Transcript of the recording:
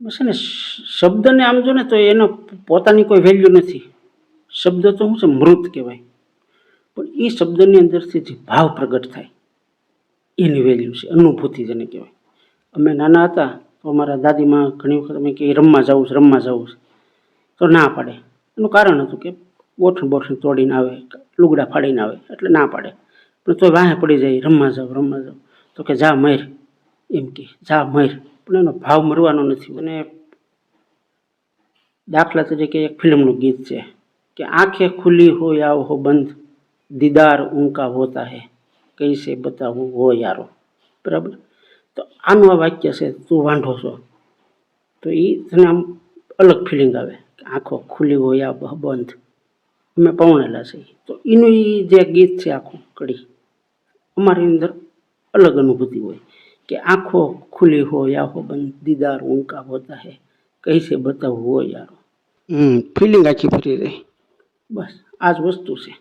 બસ ને શબ્દને આમ જો ને તો એનો પોતાની કોઈ વેલ્યુ નથી. શબ્દ તો શું છે, મૃત કહેવાય, પણ એ શબ્દની અંદરથી જે ભાવ પ્રગટ થાય એની વેલ્યુ છે, અનુભૂતિ જેને કહેવાય. અમે નાના હતા તો અમારા દાદીમાં ઘણી વખત અમે કે રમવા જવું છે, રમવા જવું છે, તો ના પાડે. એનું કારણ હતું કે બોઠણ તોડીને આવે, લુગડા ફાડીને આવે, એટલે ના પાડે. પણ તો વાહે પડી જાય, રમવા જાવ, તો કે જા મર, એમ કે જા મર. પણ એનો ભાવ મરવાનો નથી. અને દાખલા તરીકે એક ફિલ્મનું ગીત છે કે આંખે ખુલ્લી હો યા હો બંધ, દીદાર ઉનકા હોતા હે, કૈસે બતાવું હો યારો. બરાબર. તો આનું આ વાક્ય છે, તું વાંઢો છો, તો એ તને આમ અલગ ફિલિંગ આવે કે આંખો ખુલ્લી હોય યા બંધ, અમે પૌણેલા છે. તો એનું એ જે ગીત છે આખું કડી, અમારી અંદર અલગ અનુભૂતિ હોય કે આંખો ખુલ્લી હો યા હો બંધ, દીદાર ઉનકા હોતા હે, કૈસે બતાવું હો યારો. ફિલિંગ આખી ફરી રહી. બસ આ જ વસ્તુ છે.